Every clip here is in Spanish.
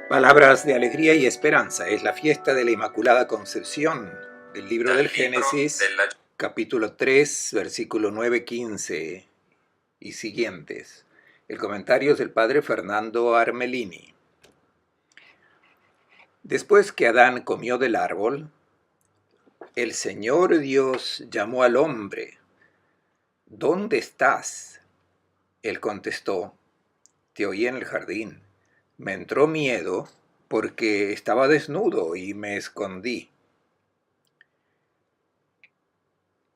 Palabras de alegría y esperanza. Es la fiesta de la Inmaculada Concepción del libro del Génesis, capítulo 3, versículo 9-15 y siguientes. El comentario es del padre Fernando Armelini. Después que Adán comió del árbol, el Señor Dios llamó al hombre. ¿Dónde estás? Él contestó, te oí en el jardín. Me entró miedo porque estaba desnudo y me escondí.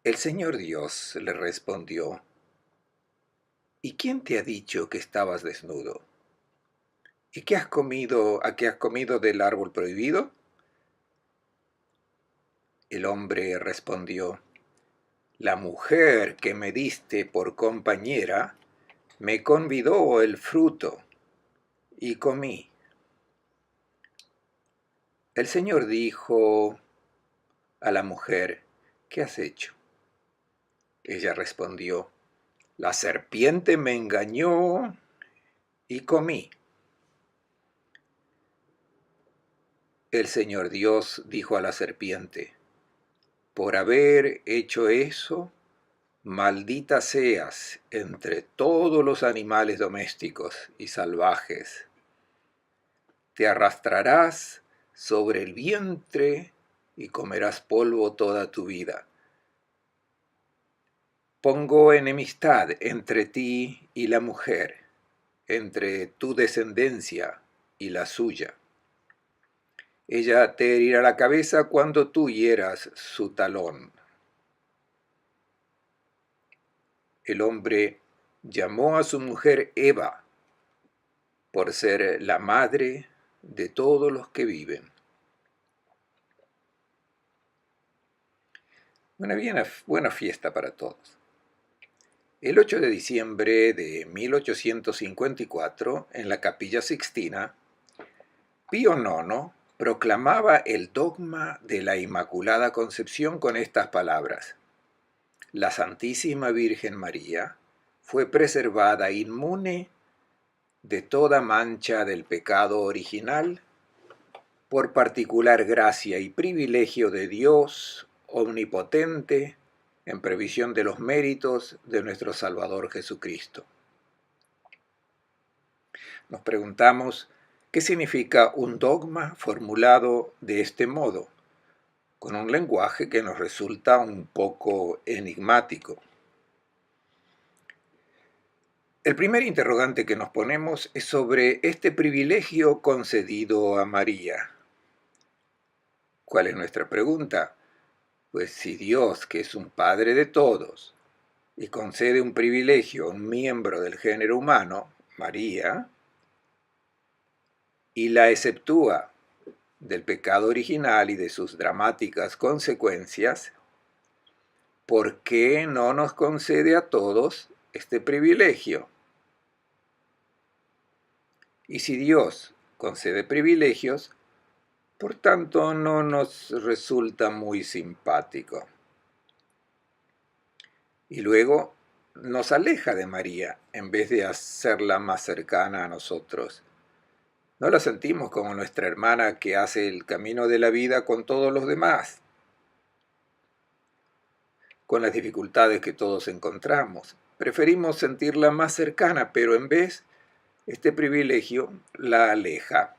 El Señor Dios le respondió, ¿y quién te ha dicho que estabas desnudo? ¿Y qué has comido, a qué has comido del árbol prohibido? El hombre respondió, la mujer que me diste por compañera me convidó el fruto y comí. El Señor dijo a la mujer, ¿qué has hecho? Ella respondió, la serpiente me engañó y comí. El Señor Dios dijo a la serpiente, por haber hecho eso, maldita seas entre todos los animales domésticos y salvajes. Te arrastrarás sobre el vientre y comerás polvo toda tu vida. Pongo enemistad entre ti y la mujer, entre tu descendencia y la suya. Ella te herirá la cabeza cuando tú hieras su talón. El hombre llamó a su mujer Eva por ser la madre de todos los que viven. Una buena fiesta para todos. El 8 de diciembre de 1854, en la Capilla Sixtina, Pío IX proclamaba el dogma de la Inmaculada Concepción con estas palabras. La Santísima Virgen María fue preservada inmune de toda mancha del pecado original por particular gracia y privilegio de Dios omnipotente en previsión de los méritos de nuestro Salvador Jesucristo. Nos preguntamos, ¿qué significa un dogma formulado de este modo, con un lenguaje que nos resulta un poco enigmático? El primer interrogante que nos ponemos es sobre este privilegio concedido a María. ¿Cuál es nuestra pregunta? Pues si Dios, que es un Padre de todos, y concede un privilegio a un miembro del género humano, María, y la exceptúa del pecado original y de sus dramáticas consecuencias, ¿por qué no nos concede a todos este privilegio? Y si Dios concede privilegios, por tanto no nos resulta muy simpático. Y luego nos aleja de María en vez de hacerla más cercana a nosotros. No la sentimos como nuestra hermana que hace el camino de la vida con todos los demás, con las dificultades que todos encontramos. Preferimos sentirla más cercana, pero en vez, este privilegio la aleja.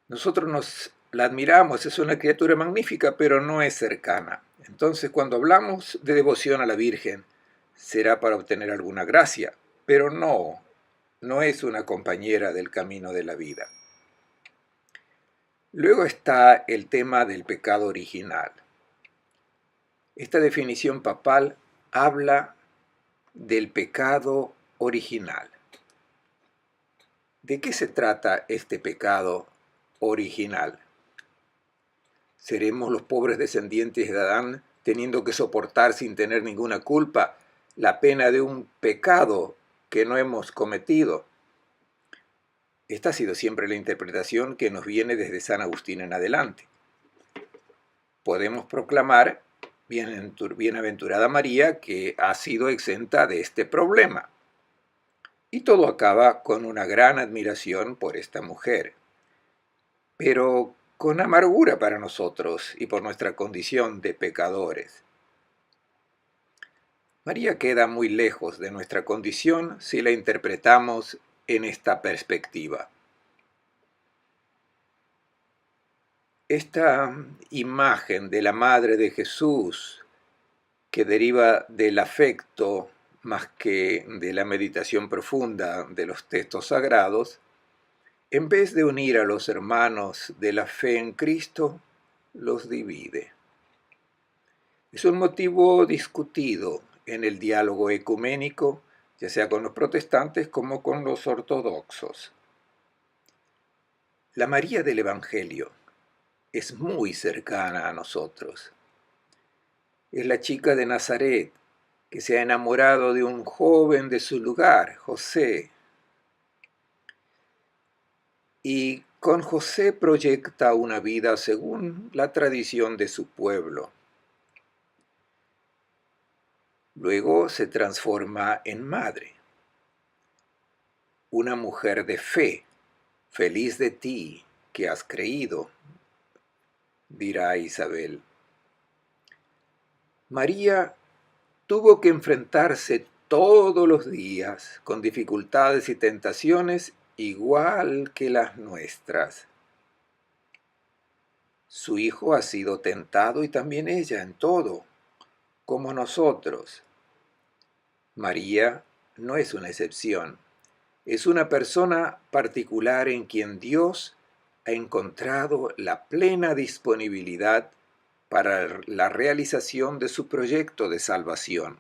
Nosotros la admiramos, es una criatura magnífica, pero no es cercana. Entonces, cuando hablamos de devoción a la Virgen, será para obtener alguna gracia, pero no es una compañera del camino de la vida. Luego está el tema del pecado original. Esta definición papal habla del pecado original. ¿De qué se trata este pecado original? ¿Seremos los pobres descendientes de Adán teniendo que soportar sin tener ninguna culpa la pena de un pecado que no hemos cometido? Esta ha sido siempre la interpretación que nos viene desde San Agustín en adelante. Podemos proclamar, bienaventurada María, que ha sido exenta de este problema. Y todo acaba con una gran admiración por esta mujer, pero con amargura para nosotros y por nuestra condición de pecadores. María queda muy lejos de nuestra condición si la interpretamos en esta perspectiva. Esta imagen de la Madre de Jesús, que deriva del afecto más que de la meditación profunda de los textos sagrados, en vez de unir a los hermanos de la fe en Cristo, los divide. Es un motivo discutido en el diálogo ecuménico, ya sea con los protestantes como con los ortodoxos. La María del Evangelio es muy cercana a nosotros. Es la chica de Nazaret que se ha enamorado de un joven de su lugar, José, y con José proyecta una vida según la tradición de su pueblo. Luego se transforma en madre, una mujer de fe. Feliz de ti que has creído, dirá Isabel. María tuvo que enfrentarse todos los días con dificultades y tentaciones igual que las nuestras. Su hijo ha sido tentado y también ella en todo, como nosotros. María no es una excepción, es una persona particular en quien Dios ha encontrado la plena disponibilidad para la realización de su proyecto de salvación.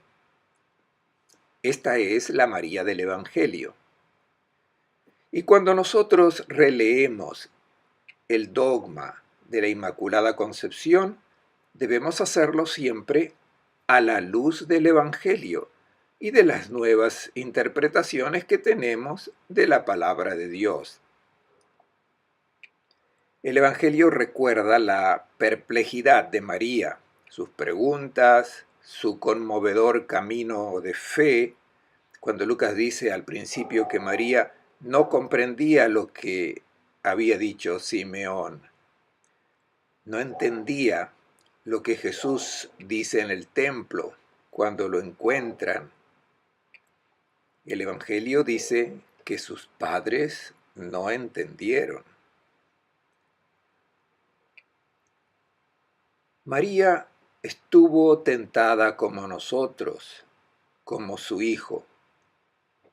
Esta es la María del Evangelio. Y cuando nosotros releemos el dogma de la Inmaculada Concepción, debemos hacerlo siempre a la luz del Evangelio y de las nuevas interpretaciones que tenemos de la palabra de Dios. El Evangelio recuerda la perplejidad de María, sus preguntas, su conmovedor camino de fe, cuando Lucas dice al principio que María no comprendía lo que había dicho Simeón. No entendía lo que Jesús dice en el templo cuando lo encuentran. El Evangelio dice que sus padres no entendieron. María estuvo tentada como nosotros, como su hijo,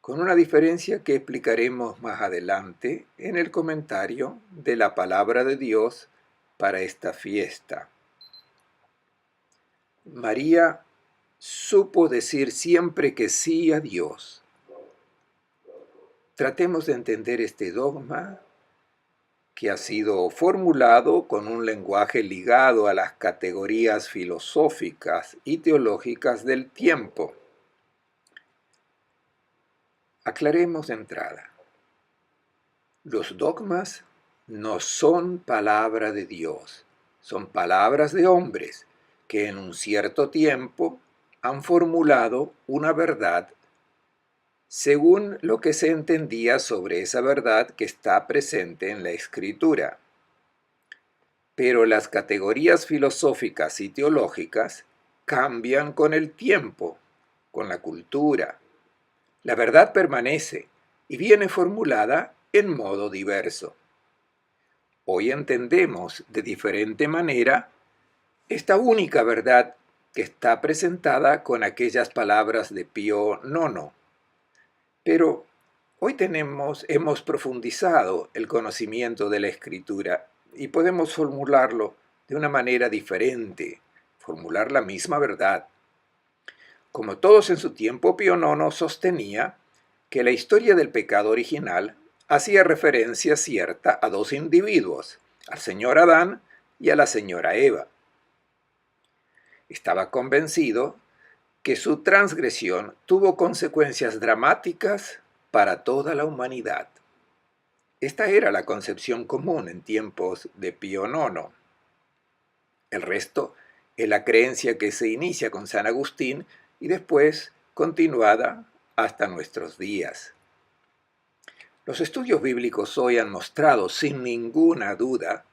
con una diferencia que explicaremos más adelante en el comentario de la palabra de Dios para esta fiesta. María supo decir siempre que sí a Dios. Tratemos de entender este dogma que ha sido formulado con un lenguaje ligado a las categorías filosóficas y teológicas del tiempo. Aclaremos de entrada. Los dogmas no son palabra de Dios, son palabras de hombres que en un cierto tiempo han formulado una verdad según lo que se entendía sobre esa verdad que está presente en la Escritura. Pero las categorías filosóficas y teológicas cambian con el tiempo, con la cultura. La verdad permanece y viene formulada en modo diverso. Hoy entendemos de diferente manera esta única verdad que está presentada con aquellas palabras de Pío IX. Pero hoy hemos profundizado el conocimiento de la Escritura y podemos formularlo de una manera diferente, formular la misma verdad. Como todos en su tiempo, Pío IX sostenía que la historia del pecado original hacía referencia cierta a dos individuos, al señor Adán y a la señora Eva. Estaba convencido que su transgresión tuvo consecuencias dramáticas para toda la humanidad. Esta era la concepción común en tiempos de Pío IX. El resto es la creencia que se inicia con San Agustín y después continuada hasta nuestros días. Los estudios bíblicos hoy han mostrado sin ninguna duda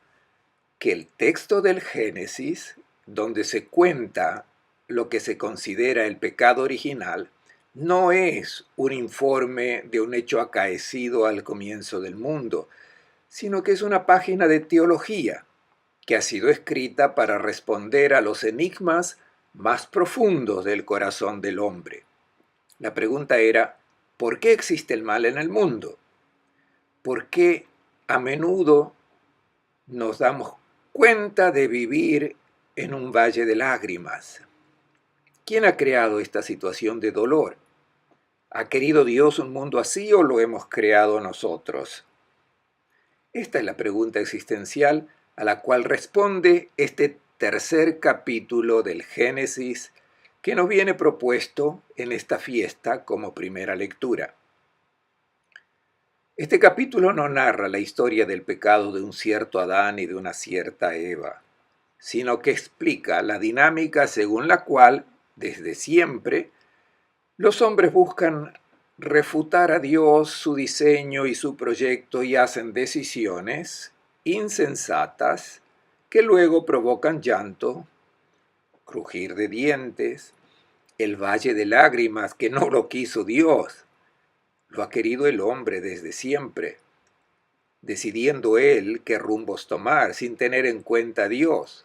que el texto del Génesis, donde se cuenta lo que se considera el pecado original, no es un informe de un hecho acaecido al comienzo del mundo, sino que es una página de teología que ha sido escrita para responder a los enigmas más profundos del corazón del hombre. La pregunta era, ¿por qué existe el mal en el mundo? ¿Por qué a menudo nos damos cuenta de vivir en un valle de lágrimas? ¿Quién ha creado esta situación de dolor? ¿Ha querido Dios un mundo así o lo hemos creado nosotros? Esta es la pregunta existencial a la cual responde este tercer capítulo del Génesis que nos viene propuesto en esta fiesta como primera lectura. Este capítulo no narra la historia del pecado de un cierto Adán y de una cierta Eva, sino que explica la dinámica según la cual, desde siempre, los hombres buscan refutar a Dios, su diseño y su proyecto y hacen decisiones insensatas que luego provocan llanto, crujir de dientes, el valle de lágrimas que no lo quiso Dios. Lo ha querido el hombre desde siempre, decidiendo él qué rumbos tomar sin tener en cuenta a Dios.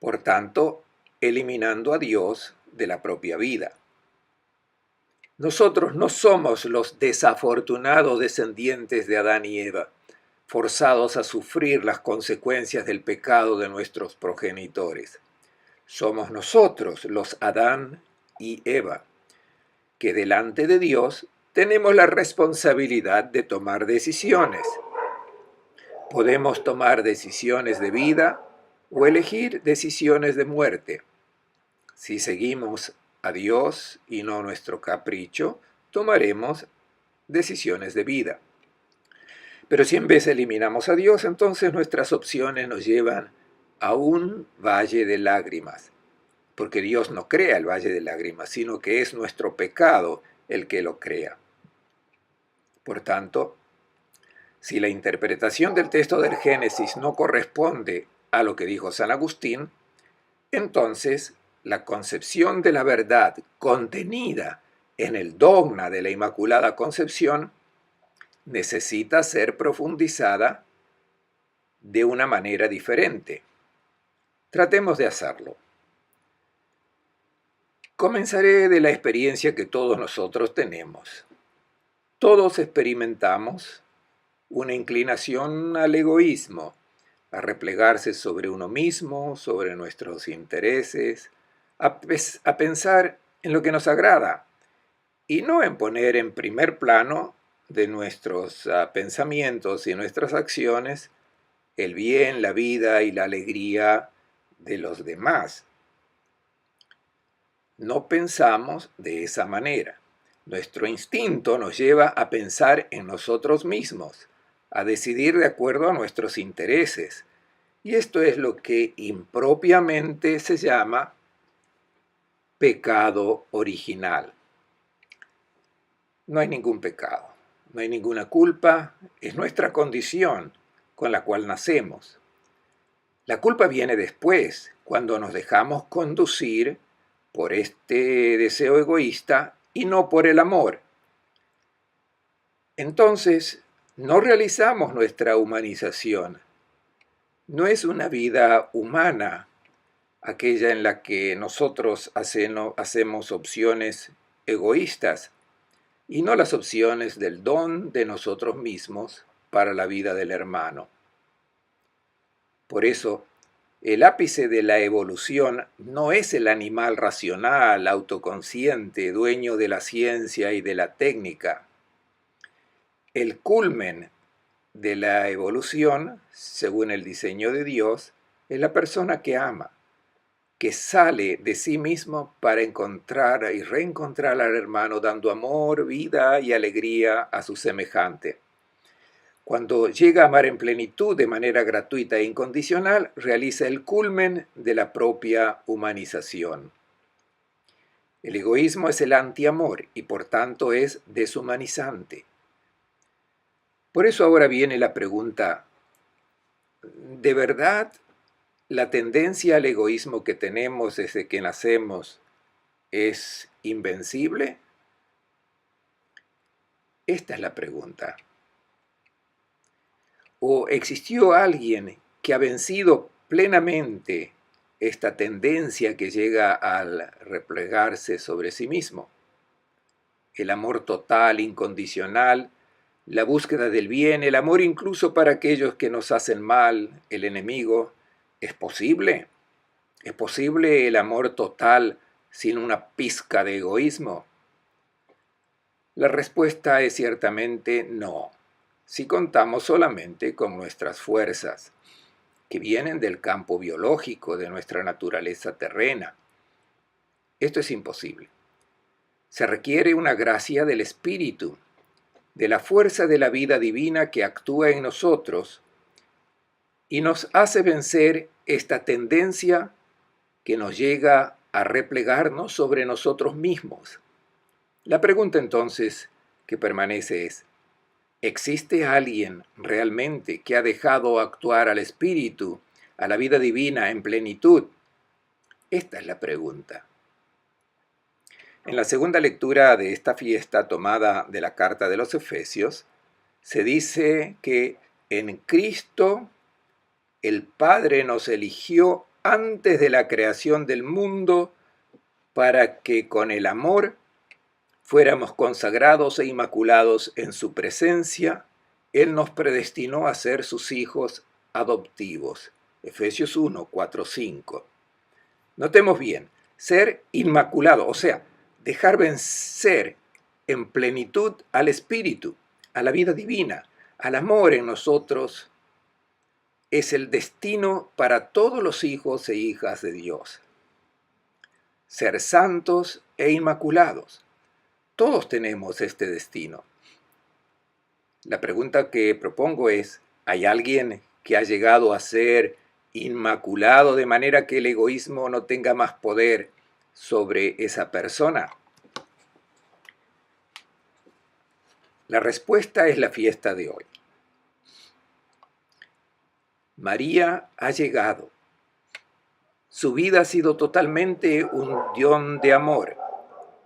Por tanto, eliminando a Dios de la propia vida. Nosotros no somos los desafortunados descendientes de Adán y Eva, forzados a sufrir las consecuencias del pecado de nuestros progenitores. Somos nosotros los Adán y Eva, que delante de Dios tenemos la responsabilidad de tomar decisiones. Podemos tomar decisiones de vida o elegir decisiones de muerte. Si seguimos a Dios y no nuestro capricho, tomaremos decisiones de vida. Pero si en vez eliminamos a Dios, entonces nuestras opciones nos llevan a un valle de lágrimas. Porque Dios no crea el valle de lágrimas, sino que es nuestro pecado el que lo crea. Por tanto, si la interpretación del texto del Génesis no corresponde a lo que dijo San Agustín, entonces la concepción de la verdad contenida en el dogma de la Inmaculada Concepción necesita ser profundizada de una manera diferente. Tratemos de hacerlo. Comenzaré de la experiencia que todos nosotros tenemos. Todos experimentamos una inclinación al egoísmo, a replegarse sobre uno mismo, sobre nuestros intereses, a pensar en lo que nos agrada y no en poner en primer plano de nuestros pensamientos y nuestras acciones el bien, la vida y la alegría de los demás. No pensamos de esa manera. Nuestro instinto nos lleva a pensar en nosotros mismos, a decidir de acuerdo a nuestros intereses. Y esto es lo que impropiamente se llama pecado original. No hay ningún pecado, no hay ninguna culpa, es nuestra condición con la cual nacemos. La culpa viene después, cuando nos dejamos conducir por este deseo egoísta y no por el amor. Entonces, no realizamos nuestra humanización. No es una vida humana aquella en la que nosotros hacemos opciones egoístas y no las opciones del don de nosotros mismos para la vida del hermano. Por eso, el ápice de la evolución no es el animal racional, autoconsciente, dueño de la ciencia y de la técnica. El culmen de la evolución, según el diseño de Dios, es la persona que ama, que sale de sí mismo para encontrar y reencontrar al hermano, dando amor, vida y alegría a su semejante. Cuando llega a amar en plenitud de manera gratuita e incondicional, realiza el culmen de la propia humanización. El egoísmo es el antiamor y por tanto es deshumanizante. Por eso ahora viene la pregunta, ¿de verdad la tendencia al egoísmo que tenemos desde que nacemos es invencible? Esta es la pregunta. ¿O existió alguien que ha vencido plenamente esta tendencia que llega al replegarse sobre sí mismo? El amor total, incondicional, la búsqueda del bien, el amor incluso para aquellos que nos hacen mal, el enemigo, ¿es posible? ¿Es posible el amor total sin una pizca de egoísmo? La respuesta es ciertamente no, si contamos solamente con nuestras fuerzas, que vienen del campo biológico de nuestra naturaleza terrena. Esto es imposible. Se requiere una gracia del Espíritu, de la fuerza de la vida divina que actúa en nosotros y nos hace vencer esta tendencia que nos llega a replegarnos sobre nosotros mismos. La pregunta entonces que permanece es, ¿existe alguien realmente que ha dejado actuar al Espíritu, a la vida divina en plenitud? Esta es la pregunta. En la segunda lectura de esta fiesta tomada de la carta de los Efesios, se dice que en Cristo el Padre nos eligió antes de la creación del mundo para que con el amor fuéramos consagrados e inmaculados en su presencia. Él nos predestinó a ser sus hijos adoptivos. Efesios 1, 4, 5. Notemos bien, ser inmaculado, o sea, dejar vencer en plenitud al Espíritu, a la vida divina, al amor en nosotros, es el destino para todos los hijos e hijas de Dios. Ser santos e inmaculados. Todos tenemos este destino. La pregunta que propongo es, ¿hay alguien que ha llegado a ser inmaculado de manera que el egoísmo no tenga más poder sobre esa persona? La respuesta es la fiesta de hoy. María ha llegado. Su vida ha sido totalmente un don de amor.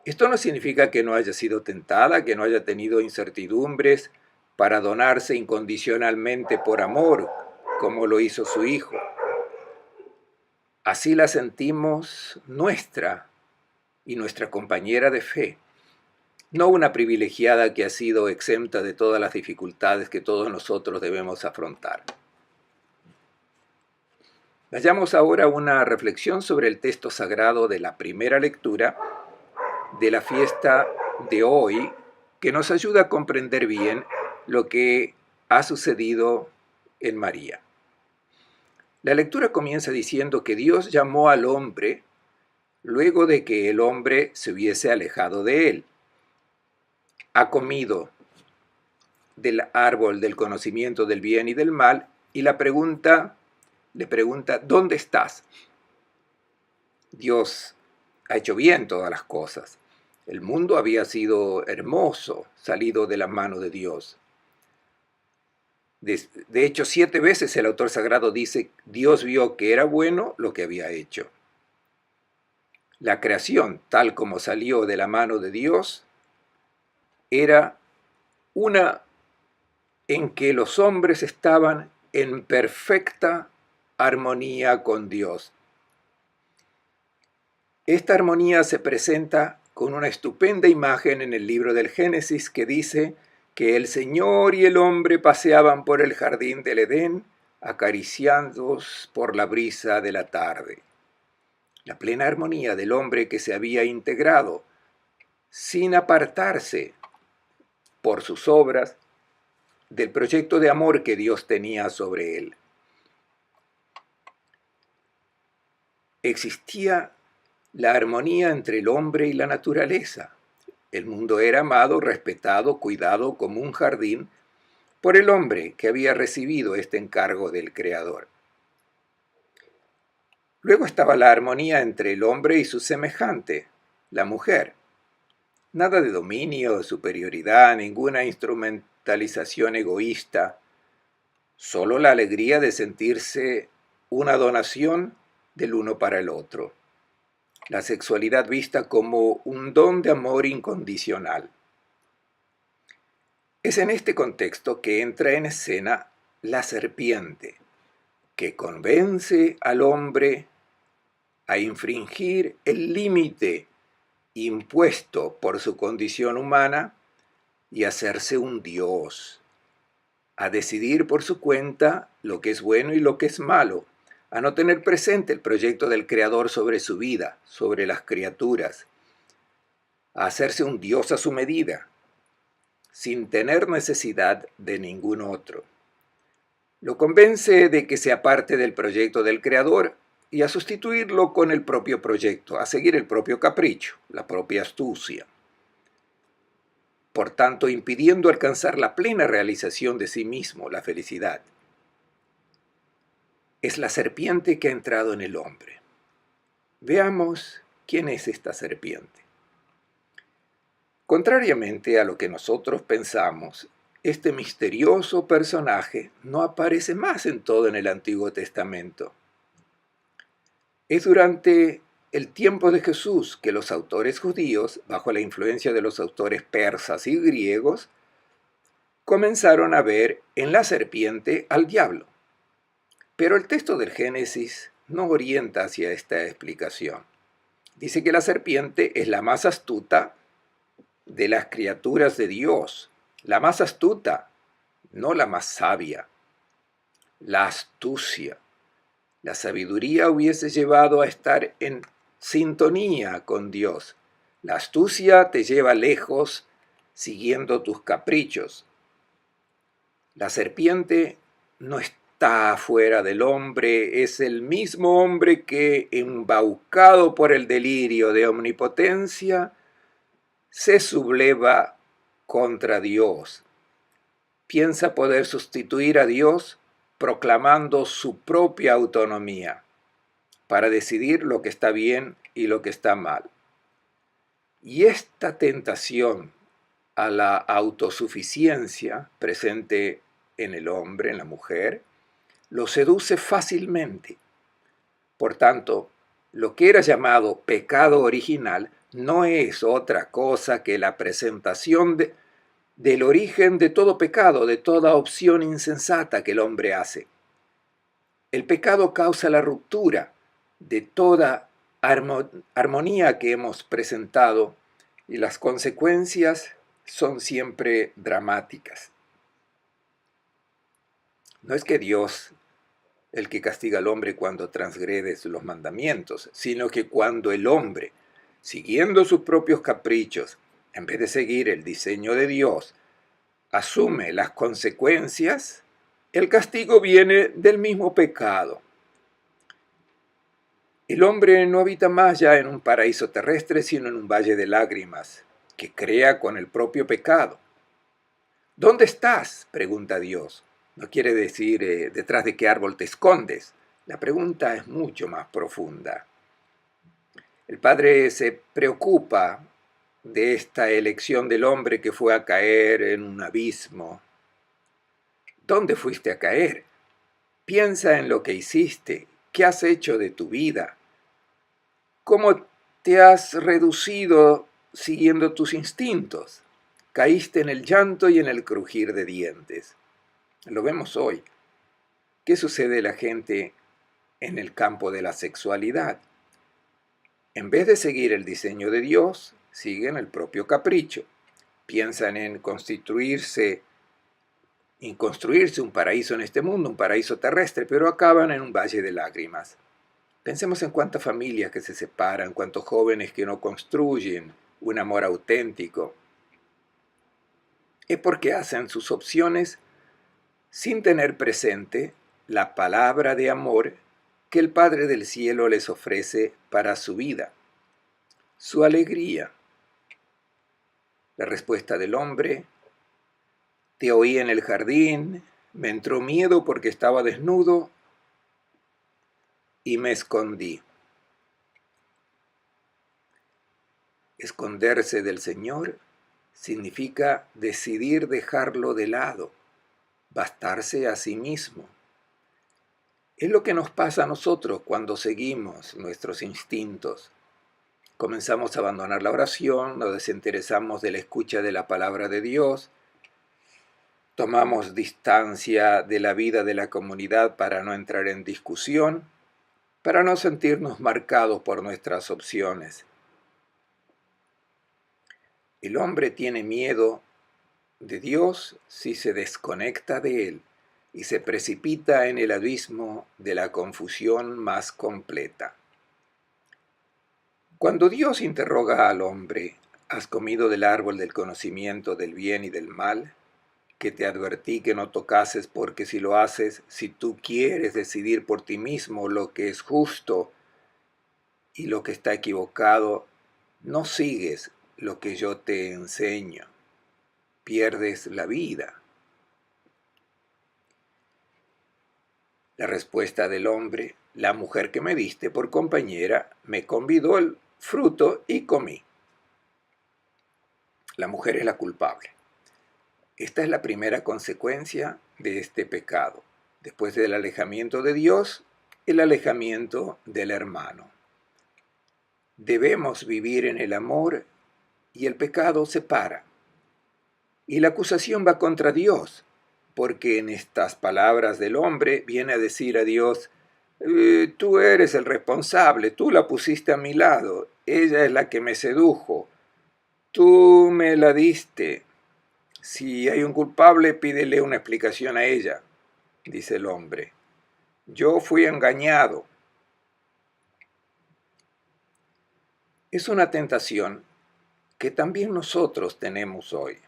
Esto no significa que no haya sido tentada, que no haya tenido incertidumbres para donarse incondicionalmente por amor, como lo hizo su hijo. Así la sentimos nuestra y nuestra compañera de fe, no una privilegiada que ha sido exenta de todas las dificultades que todos nosotros debemos afrontar. Vayamos ahora a una reflexión sobre el texto sagrado de la primera lectura de la fiesta de hoy, que nos ayuda a comprender bien lo que ha sucedido en María. La lectura comienza diciendo que Dios llamó al hombre luego de que el hombre se hubiese alejado de él. Ha comido del árbol del conocimiento del bien y del mal y le pregunta, ¿dónde estás? Dios ha hecho bien todas las cosas. El mundo había sido hermoso, salido de la mano de Dios. De hecho, 7 veces el autor sagrado dice, Dios vio que era bueno lo que había hecho. La creación, tal como salió de la mano de Dios, era una en que los hombres estaban en perfecta armonía con Dios. Esta armonía se presenta con una estupenda imagen en el libro del Génesis que dice que el Señor y el hombre paseaban por el jardín del Edén, acariciados por la brisa de la tarde. La plena armonía del hombre que se había integrado, sin apartarse por sus obras, del proyecto de amor que Dios tenía sobre él. Existía la armonía entre el hombre y la naturaleza. El mundo era amado, respetado, cuidado como un jardín por el hombre que había recibido este encargo del Creador. Luego estaba la armonía entre el hombre y su semejante, la mujer. Nada de dominio, de superioridad, ninguna instrumentalización egoísta, solo la alegría de sentirse una donación del uno para el otro. La sexualidad vista como un don de amor incondicional. Es en este contexto que entra en escena la serpiente, que convence al hombre a infringir el límite impuesto por su condición humana y hacerse un dios, a decidir por su cuenta lo que es bueno y lo que es malo, a no tener presente el proyecto del Creador sobre su vida, sobre las criaturas, a hacerse un dios a su medida, sin tener necesidad de ningún otro. Lo convence de que sea parte del proyecto del Creador y a sustituirlo con el propio proyecto, a seguir el propio capricho, la propia astucia. Por tanto, impidiendo alcanzar la plena realización de sí mismo, la felicidad. Es la serpiente que ha entrado en el hombre. Veamos quién es esta serpiente. Contrariamente a lo que nosotros pensamos, este misterioso personaje no aparece más en todo en el Antiguo Testamento. Es durante el tiempo de Jesús que los autores judíos, bajo la influencia de los autores persas y griegos, comenzaron a ver en la serpiente al diablo. Pero el texto del Génesis no orienta hacia esta explicación. Dice que la serpiente es la más astuta de las criaturas de Dios, la más astuta, no la más sabia. La astucia, la sabiduría hubiese llevado a estar en sintonía con Dios. La astucia te lleva lejos siguiendo tus caprichos. La serpiente no está fuera del hombre, es el mismo hombre que, embaucado por el delirio de omnipotencia, se subleva contra Dios. Piensa poder sustituir a Dios proclamando su propia autonomía para decidir lo que está bien y lo que está mal. Y esta tentación a la autosuficiencia presente en el hombre, en la mujer, lo seduce fácilmente. Por tanto, lo que era llamado pecado original no es otra cosa que la presentación del origen de todo pecado, de toda opción insensata que el hombre hace. El pecado causa la ruptura de toda armonía que hemos presentado y las consecuencias son siempre dramáticas. No es que Dios el que castiga al hombre cuando transgrede los mandamientos, sino que cuando el hombre, siguiendo sus propios caprichos, en vez de seguir el diseño de Dios, asume las consecuencias, el castigo viene del mismo pecado. El hombre no habita más ya en un paraíso terrestre, sino en un valle de lágrimas, que crea con el propio pecado. ¿Dónde estás?, pregunta Dios. No quiere decir detrás de qué árbol te escondes. La pregunta es mucho más profunda. El Padre se preocupa de esta elección del hombre que fue a caer en un abismo. ¿Dónde fuiste a caer? Piensa en lo que hiciste, qué has hecho de tu vida, cómo te has reducido siguiendo tus instintos. Caíste en el llanto y en el crujir de dientes. Lo vemos hoy. ¿Qué sucede a la gente en el campo de la sexualidad? En vez de seguir el diseño de Dios, siguen el propio capricho. Piensan en construirse un paraíso en este mundo, un paraíso terrestre, pero acaban en un valle de lágrimas. Pensemos en cuántas familias que se separan, cuántos jóvenes que no construyen un amor auténtico. Es porque hacen sus opciones sin tener presente la palabra de amor que el Padre del Cielo les ofrece para su vida, su alegría. La respuesta del hombre: te oí en el jardín, me entró miedo porque estaba desnudo y me escondí. Esconderse del Señor significa decidir dejarlo de lado, bastarse a sí mismo. Es lo que nos pasa a nosotros cuando seguimos nuestros instintos. Comenzamos a abandonar la oración, nos desinteresamos de la escucha de la palabra de Dios, tomamos distancia de la vida de la comunidad para no entrar en discusión, para no sentirnos marcados por nuestras opciones. El hombre tiene miedo de Dios si se desconecta de Él y se precipita en el abismo de la confusión más completa. Cuando Dios interroga al hombre, ¿has comido del árbol del conocimiento del bien y del mal? Que te advertí que no tocases, porque si lo haces, si tú quieres decidir por ti mismo lo que es justo y lo que está equivocado, no sigues lo que yo te enseño, pierdes la vida. La respuesta del hombre: la mujer que me diste por compañera me convidó el fruto y comí. La mujer es la culpable. Esta es la primera consecuencia de este pecado. Después del alejamiento de Dios, el alejamiento del hermano. Debemos vivir en el amor y el pecado separa. Y la acusación va contra Dios, porque en estas palabras del hombre viene a decir a Dios: tú eres el responsable, tú la pusiste a mi lado, ella es la que me sedujo, tú me la diste. Si hay un culpable, pídele una explicación a ella, dice el hombre. Yo fui engañado. Es una tentación que también nosotros tenemos hoy.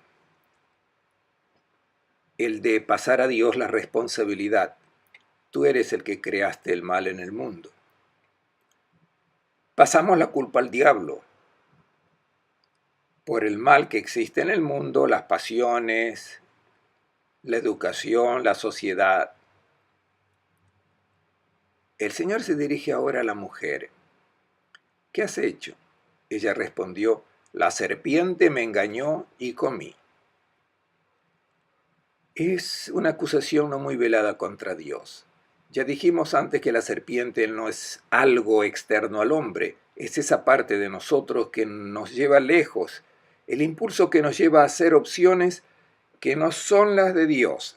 El de pasar a Dios la responsabilidad. Tú eres el que creaste el mal en el mundo. Pasamos la culpa al diablo por el mal que existe en el mundo, las pasiones, la educación, la sociedad. El Señor se dirige ahora a la mujer. ¿Qué has hecho? Ella respondió: la serpiente me engañó y comí. Es una acusación no muy velada contra Dios. Ya dijimos antes que la serpiente no es algo externo al hombre, es esa parte de nosotros que nos lleva lejos, el impulso que nos lleva a hacer opciones que no son las de Dios.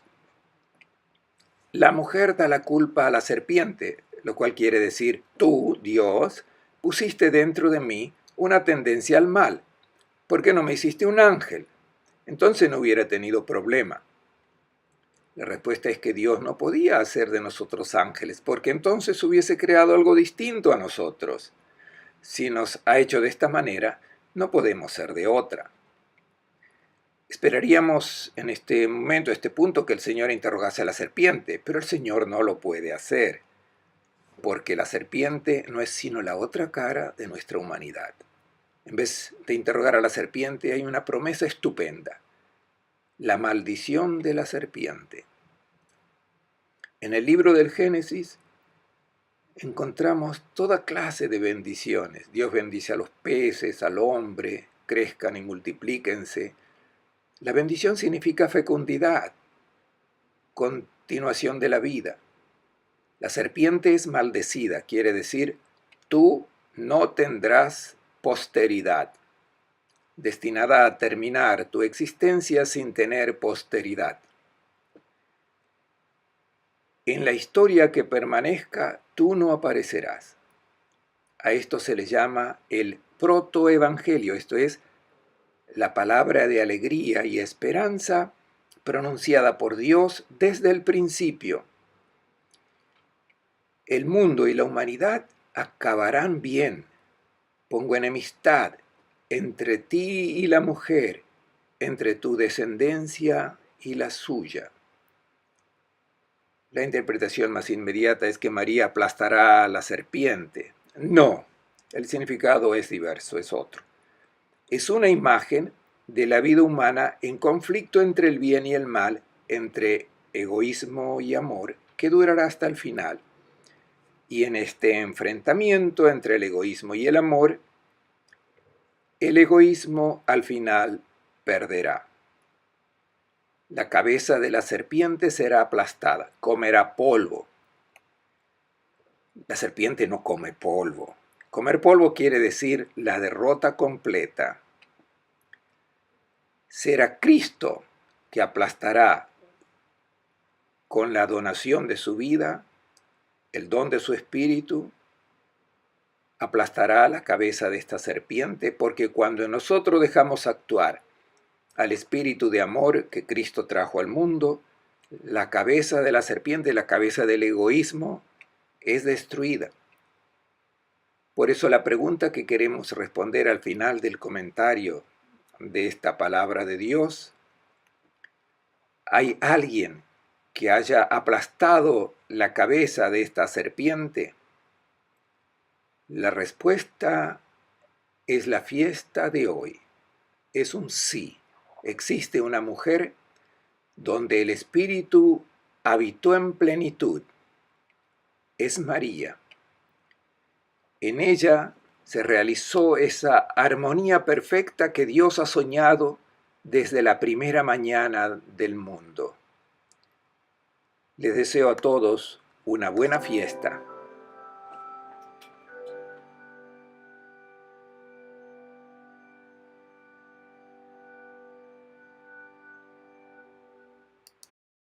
La mujer da la culpa a la serpiente, lo cual quiere decir: tú, Dios, pusiste dentro de mí una tendencia al mal. ¿Por qué no me hiciste un ángel? Entonces no hubiera tenido problema. La respuesta es que Dios no podía hacer de nosotros ángeles, porque entonces hubiese creado algo distinto a nosotros. Si nos ha hecho de esta manera, no podemos ser de otra. Esperaríamos en este momento, este punto, que el Señor interrogase a la serpiente, pero el Señor no lo puede hacer, porque la serpiente no es sino la otra cara de nuestra humanidad. En vez de interrogar a la serpiente, hay una promesa estupenda: la maldición de la serpiente. En el libro del Génesis encontramos toda clase de bendiciones. Dios bendice a los peces, al hombre: crezcan y multiplíquense. La bendición significa fecundidad, continuación de la vida. La serpiente es maldecida, quiere decir: tú no tendrás posteridad, destinada a terminar tu existencia sin tener posteridad. En la historia que permanezca, tú no aparecerás. A esto se le llama el protoevangelio, esto es, la palabra de alegría y esperanza pronunciada por Dios desde el principio. El mundo y la humanidad acabarán bien. Pongo enemistad entre ti y la mujer, entre tu descendencia y la suya. La interpretación más inmediata es que María aplastará a la serpiente. No, el significado es diverso, es otro. Es una imagen de la vida humana en conflicto entre el bien y el mal, entre egoísmo y amor, que durará hasta el final. Y en este enfrentamiento entre el egoísmo y el amor, el egoísmo al final perderá. La cabeza de la serpiente será aplastada, comerá polvo. La serpiente no come polvo. Comer polvo quiere decir la derrota completa. Será Cristo que aplastará con la donación de su vida, el don de su espíritu, aplastará la cabeza de esta serpiente, porque cuando nosotros dejamos actuar al espíritu de amor que Cristo trajo al mundo, la cabeza de la serpiente, la cabeza del egoísmo, es destruida. Por eso la pregunta que queremos responder al final del comentario de esta palabra de Dios: ¿hay alguien que haya aplastado la cabeza de esta serpiente? La respuesta es la fiesta de hoy. Es un sí. Existe una mujer donde el Espíritu habitó en plenitud. Es María. En ella se realizó esa armonía perfecta que Dios ha soñado desde la primera mañana del mundo. Les deseo a todos una buena fiesta.